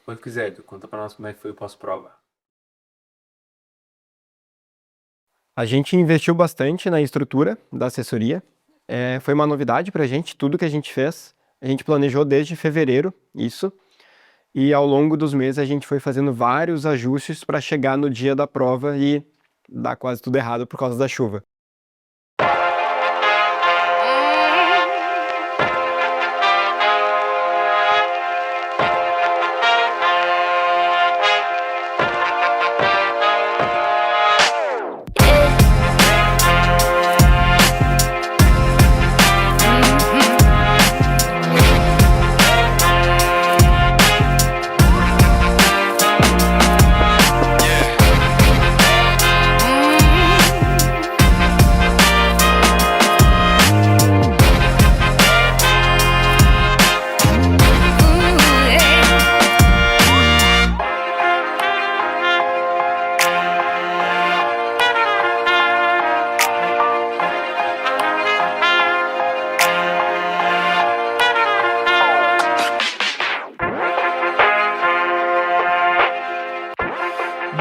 Quando quiser, Edu, conta pra nós como é que foi o pós-prova. A gente investiu bastante na estrutura da assessoria. Foi uma novidade pra gente, tudo que a gente fez. A gente planejou desde fevereiro, isso. E ao longo dos meses a gente foi fazendo vários ajustes para chegar no dia da prova e dar quase tudo errado por causa da chuva.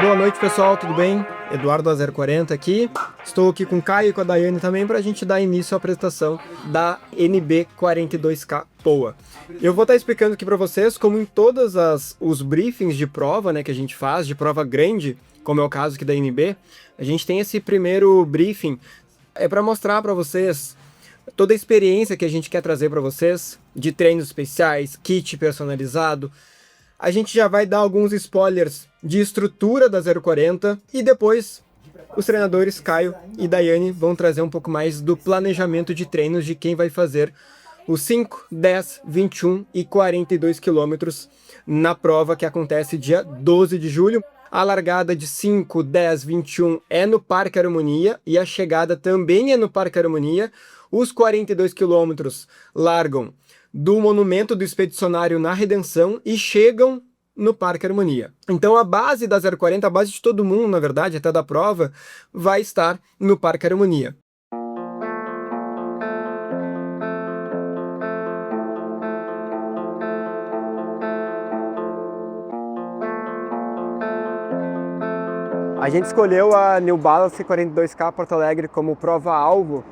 Boa noite, pessoal, tudo bem? Eduardo da 040 aqui. Estou aqui com o Caio e com a Daiane também para a gente dar início à apresentação da NB42K POA. Eu vou estar explicando aqui para vocês como em todos os briefings de prova, né, que a gente faz, de prova grande, como é o caso aqui da NB, a gente tem esse primeiro briefing para mostrar para vocês toda a experiência que a gente quer trazer para vocês, de treinos especiais, kit personalizado. A gente já vai dar alguns spoilers de estrutura da 040 e depois os treinadores Caio e Daiane vão trazer um pouco mais do planejamento de treinos de quem vai fazer os 5, 10, 21 e 42 quilômetros na prova que acontece dia 12 de julho. A largada de 5, 10, 21 é no Parque Harmonia e a chegada também é no Parque Harmonia. Os 42 quilômetros largam do Monumento do Expedicionário na Redenção e chegam no Parque Harmonia. Então a base da 040, a base de todo mundo, na verdade, até da prova, vai estar no Parque Harmonia. A gente escolheu a New Balance 42K Porto Alegre como prova-alvo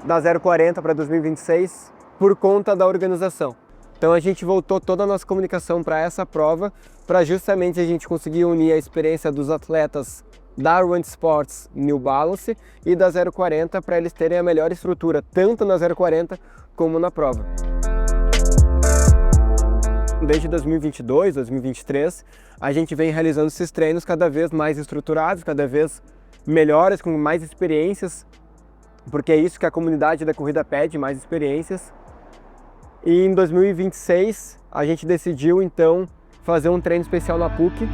da 040 para 2026 por conta da organização. Então a gente voltou toda a nossa comunicação para essa prova, para justamente a gente conseguir unir a experiência dos atletas da Run Sports New Balance e da 040 para eles terem a melhor estrutura, tanto na 040 como na prova. Desde 2022, 2023, a gente vem realizando esses treinos cada vez mais estruturados, cada vez melhores, com mais experiências, porque é isso que a comunidade da corrida pede, mais experiências. E em 2026 a gente decidiu então fazer um treino especial na PUC.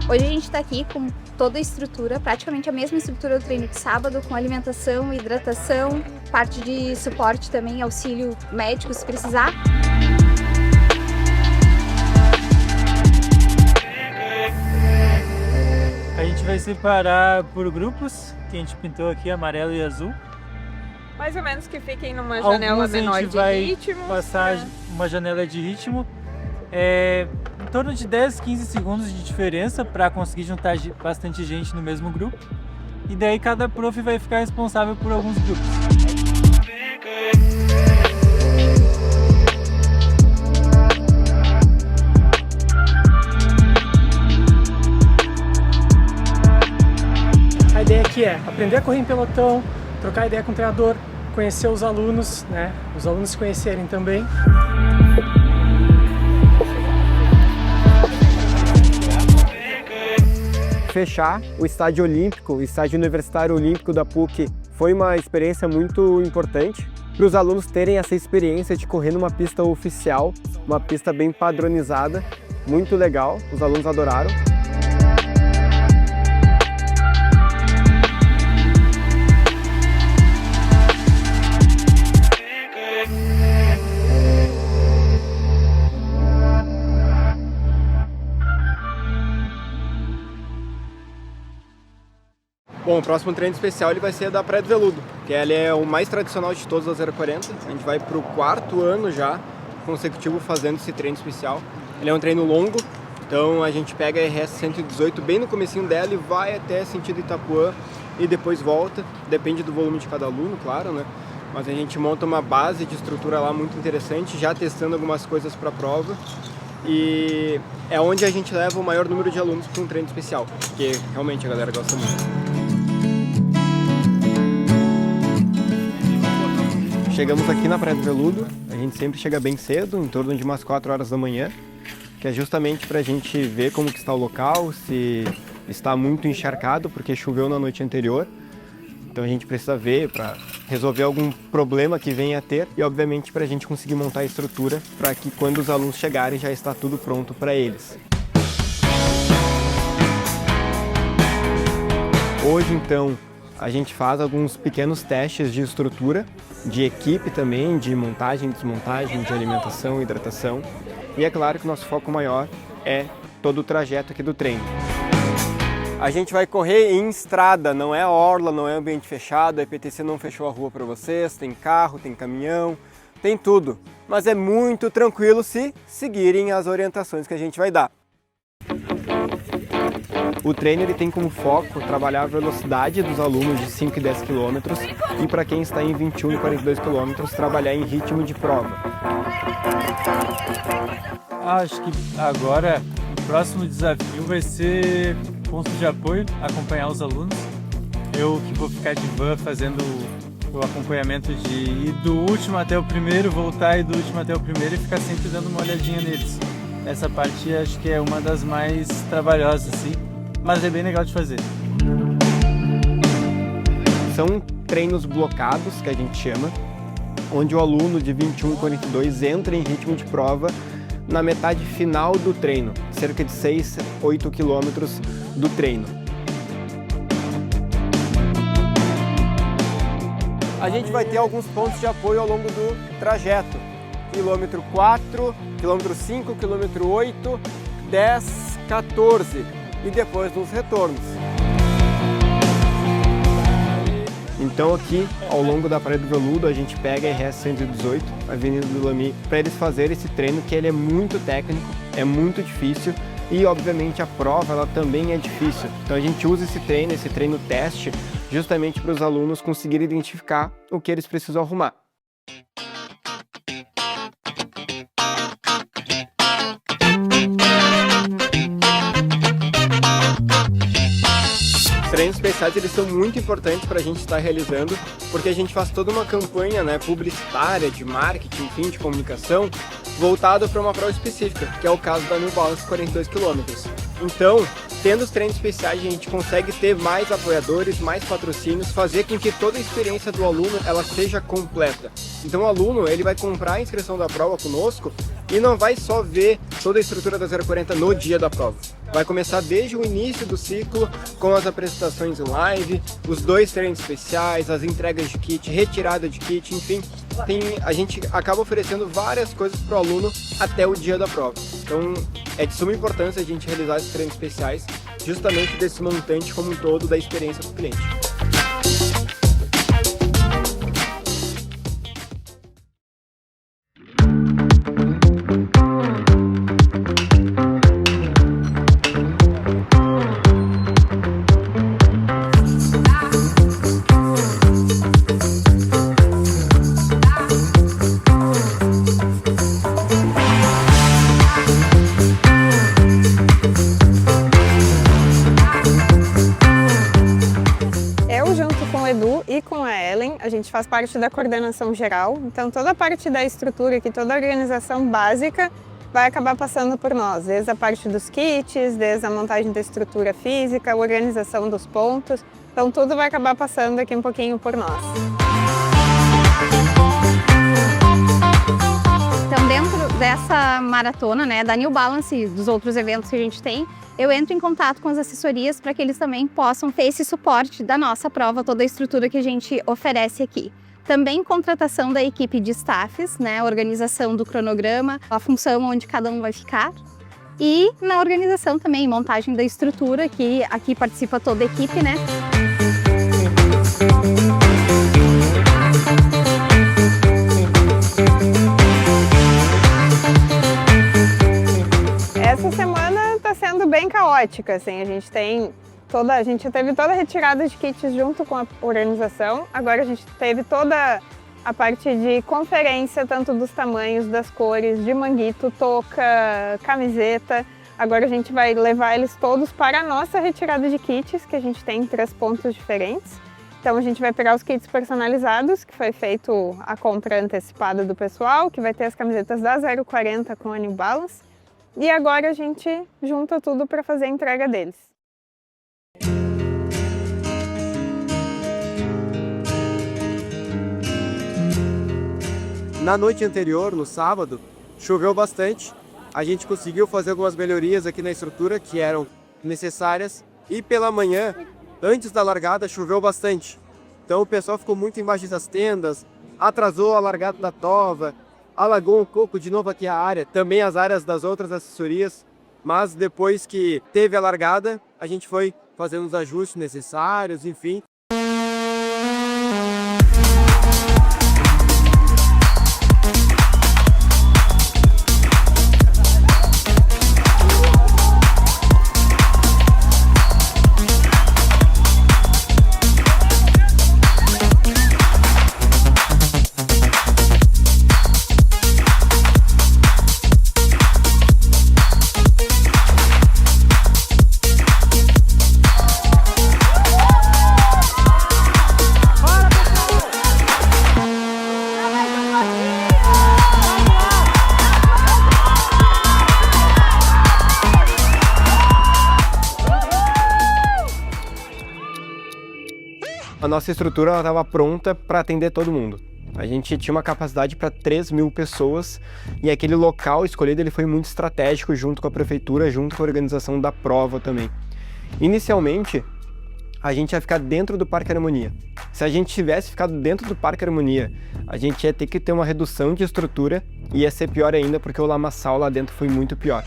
Hoje a gente está aqui com toda a estrutura, praticamente a mesma estrutura do treino de sábado, com alimentação, hidratação, parte de suporte também, auxílio médico se precisar. A gente vai separar por grupos, que a gente pintou aqui, amarelo e azul. Mais ou menos que fiquem numa janela menor de ritmo. Passar uma janela de ritmo. Em torno de 10, 15 segundos de diferença para conseguir juntar bastante gente no mesmo grupo. E daí cada prof vai ficar responsável por alguns grupos. A ideia aqui é aprender a correr em pelotão, trocar ideia com o treinador, conhecer os alunos, né? Os alunos se conhecerem também. Fechar o estádio olímpico, o estádio universitário olímpico da PUC, foi uma experiência muito importante para os alunos terem essa experiência de correr numa pista oficial, uma pista bem padronizada, muito legal, os alunos adoraram. Bom, o próximo treino especial ele vai ser da Praia do Veludo, que ele é o mais tradicional de todos da 040. A gente vai pro 4º ano já consecutivo fazendo esse treino especial. Ele é um treino longo, então a gente pega a RS 118 bem no comecinho dela e vai até sentido Itapuã e depois volta. Depende do volume de cada aluno, claro, né? Mas a gente monta uma base de estrutura lá muito interessante, já testando algumas coisas para a prova. E é onde a gente leva o maior número de alunos para um treino especial, porque realmente a galera gosta muito. Chegamos aqui na Praia do Veludo, a gente sempre chega bem cedo, em torno de umas 4 horas da manhã, que é justamente para a gente ver como que está o local, se está muito encharcado, porque choveu na noite anterior. Então a gente precisa ver para resolver algum problema que venha a ter e, obviamente, para a gente conseguir montar a estrutura para que quando os alunos chegarem já está tudo pronto para eles. Hoje, então, a gente faz alguns pequenos testes de estrutura, de equipe também, de montagem, desmontagem, de alimentação, hidratação. E é claro que o nosso foco maior é todo o trajeto aqui do treino. A gente vai correr em estrada, não é orla, não é ambiente fechado, a EPTC não fechou a rua para vocês, tem carro, tem caminhão, tem tudo. Mas é muito tranquilo se seguirem as orientações que a gente vai dar. O treino ele tem como foco trabalhar a velocidade dos alunos de 5 e 10 km e para quem está em 21 e 42 km, trabalhar em ritmo de prova. Acho que agora o próximo desafio vai ser ponto de apoio, acompanhar os alunos. Eu que vou ficar de van fazendo o acompanhamento de ir do último até o primeiro, voltar e do último até o primeiro e ficar sempre dando uma olhadinha neles. Essa parte acho que é uma das mais trabalhosas, assim, mas é bem legal de fazer. São treinos blocados, que a gente chama, onde o aluno de 21 e 42 entra em ritmo de prova na metade final do treino, cerca de 6, 8 quilômetros do treino. A gente vai ter alguns pontos de apoio ao longo do trajeto. Quilômetro 4, quilômetro 5, quilômetro 8, 10, 14 e depois nos retornos. Então aqui, ao longo da Praia do Veludo, a gente pega a RS 118, Avenida do Lamy, para eles fazerem esse treino que ele é muito técnico, é muito difícil e, obviamente, a prova ela também é difícil. Então a gente usa esse treino teste, justamente para os alunos conseguirem identificar o que eles precisam arrumar. Os treinos especiais eles são muito importantes para a gente estar realizando, porque a gente faz toda uma campanha, né, publicitária, de marketing, enfim, de comunicação, voltada para uma prova específica, que é o caso da New Balance 42 km. Então, tendo os treinos especiais, a gente consegue ter mais apoiadores, mais patrocínios, fazer com que toda a experiência do aluno ela seja completa. Então o aluno ele vai comprar a inscrição da prova conosco e não vai só ver toda a estrutura da 040 no dia da prova. Vai começar desde o início do ciclo, com as apresentações em live, os 2 treinos especiais, as entregas de kit, retirada de kit, enfim. A gente acaba oferecendo várias coisas para o aluno até o dia da prova. Então é de suma importância a gente realizar esses treinos especiais, justamente desse montante como um todo da experiência do cliente. A gente faz parte da coordenação geral, então toda a parte da estrutura aqui, toda a organização básica vai acabar passando por nós, desde a parte dos kits, desde a montagem da estrutura física, a organização dos pontos, então tudo vai acabar passando aqui um pouquinho por nós. Então dentro dessa maratona, né, da New Balance e dos outros eventos que a gente tem, eu entro em contato com as assessorias para que eles também possam ter esse suporte da nossa prova, toda a estrutura que a gente oferece aqui. Também contratação da equipe de staffs, né, organização do cronograma, a função onde cada um vai ficar. E na organização também, montagem da estrutura, que aqui participa toda a equipe, né? semana está sendo bem caótica, assim, a gente já teve toda a retirada de kits junto com a organização, agora a gente teve toda a parte de conferência, tanto dos tamanhos, das cores, de manguito, touca, camiseta. Agora a gente vai levar eles todos para a nossa retirada de kits, que a gente tem em 3 pontos diferentes. Então a gente vai pegar os kits personalizados, que foi feito a compra antecipada do pessoal, que vai ter as camisetas da 040 com a New Balance. E agora a gente junta tudo para fazer a entrega deles. Na noite anterior, no sábado, choveu bastante. A gente conseguiu fazer algumas melhorias aqui na estrutura que eram necessárias. E pela manhã, antes da largada, choveu bastante. Então o pessoal ficou muito embaixo das tendas, atrasou a largada da tova, alagou um pouco de novo aqui a área, também as áreas das outras assessorias. Mas depois que teve a largada, a gente foi fazendo os ajustes necessários, enfim. A nossa estrutura estava pronta para atender todo mundo. A gente tinha uma capacidade para 3.000 pessoas e aquele local escolhido ele foi muito estratégico junto com a prefeitura, junto com a organização da prova também. Inicialmente, a gente ia ficar dentro do Parque Harmonia. Se a gente tivesse ficado dentro do Parque Harmonia, a gente ia ter que ter uma redução de estrutura e ia ser pior ainda porque o lamaçal lá dentro foi muito pior.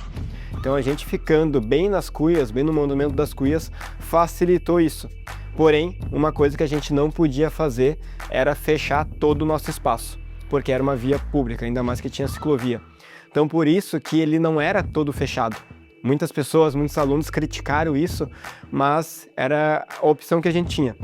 Então a gente ficando bem nas cuias, bem no monumento das cuias, facilitou isso. Porém, uma coisa que a gente não podia fazer era fechar todo o nosso espaço, porque era uma via pública, ainda mais que tinha ciclovia. Então por isso que ele não era todo fechado. Muitas pessoas, muitos alunos criticaram isso, mas era a opção que a gente tinha.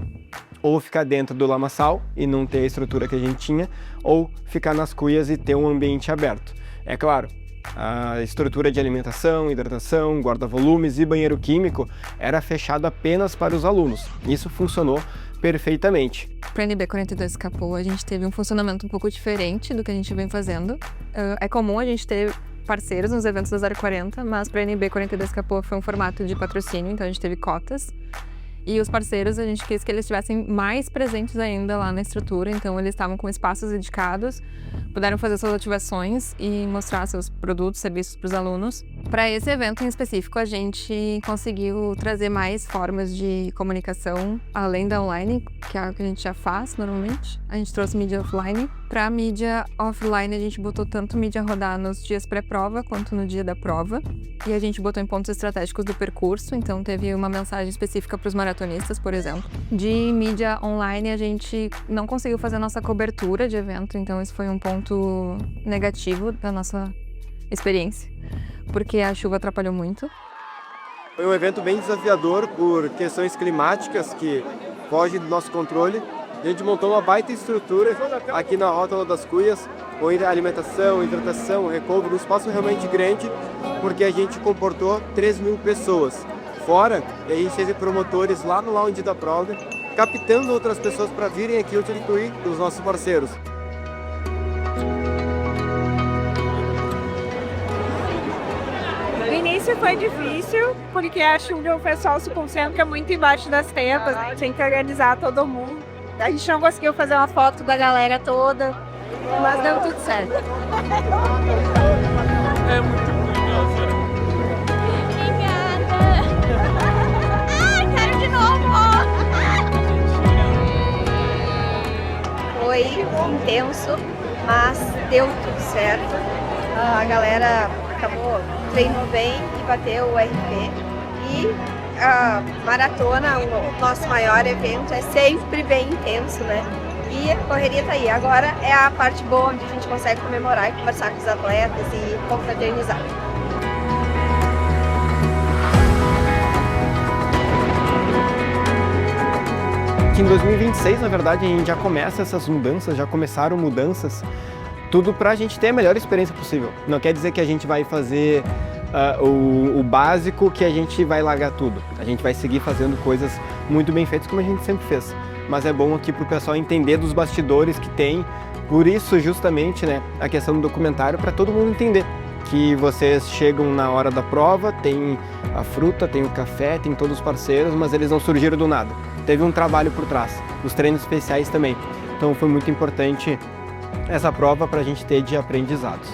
Ou ficar dentro do lamaçal e não ter a estrutura que a gente tinha, ou ficar nas cuias e ter um ambiente aberto. É claro, a estrutura de alimentação, hidratação, guarda-volumes e banheiro químico era fechado apenas para os alunos. Isso funcionou perfeitamente. Para a NB 42K Poa, a gente teve um funcionamento um pouco diferente do que a gente vem fazendo. É comum a gente ter parceiros nos eventos da 040, mas para a NB 42K Poa foi um formato de patrocínio, então a gente teve cotas. E os parceiros, a gente quis que eles estivessem mais presentes ainda lá na estrutura, então eles estavam com espaços dedicados, puderam fazer suas ativações e mostrar seus produtos, serviços para os alunos. Para esse evento em específico, a gente conseguiu trazer mais formas de comunicação, além da online, que é o que a gente já faz normalmente. A gente trouxe mídia offline. Para a mídia offline, a gente botou tanto mídia rodar nos dias pré-prova quanto no dia da prova. E a gente botou em pontos estratégicos do percurso, então teve uma mensagem específica para os maratonistas, por exemplo. De mídia online, a gente não conseguiu fazer a nossa cobertura de evento, então esse foi um ponto negativo da nossa experiência, porque a chuva atrapalhou muito. Foi um evento bem desafiador por questões climáticas que fogem do nosso controle. A gente montou uma baita estrutura aqui na Rótula das Cuias, com alimentação, hidratação, recovery, um espaço realmente grande, porque a gente comportou 3.000 pessoas. Fora, a gente teve promotores lá no lounge da prova, captando outras pessoas para virem aqui usufruir dos nossos parceiros. No início foi difícil, porque acho que o pessoal se concentra muito embaixo das tendas, tem que organizar todo mundo. A gente não conseguiu fazer uma foto da galera toda, mas deu tudo certo. É muito legal, sério. Obrigada! Ai, quero de novo! Foi intenso, mas deu tudo certo. A galera acabou, treinou bem e bateu o RP. E a maratona, o nosso maior evento, é sempre bem intenso, né? E a correria tá aí. Agora é a parte boa onde a gente consegue comemorar e conversar com os atletas e confraternizar. que em 2026, na verdade, a gente já começa essas mudanças, já começaram mudanças, tudo para a gente ter a melhor experiência possível. Não quer dizer que a gente vai fazer o básico, que a gente vai largar tudo. A gente vai seguir fazendo coisas muito bem feitas como a gente sempre fez. Mas é bom aqui para o pessoal entender dos bastidores que tem, por isso justamente, né, a questão do documentário, para todo mundo entender que vocês chegam na hora da prova, tem a fruta, tem o café, tem todos os parceiros, mas eles não surgiram do nada. Teve um trabalho por trás, os treinos especiais também. Então foi muito importante essa prova para a gente ter de aprendizados.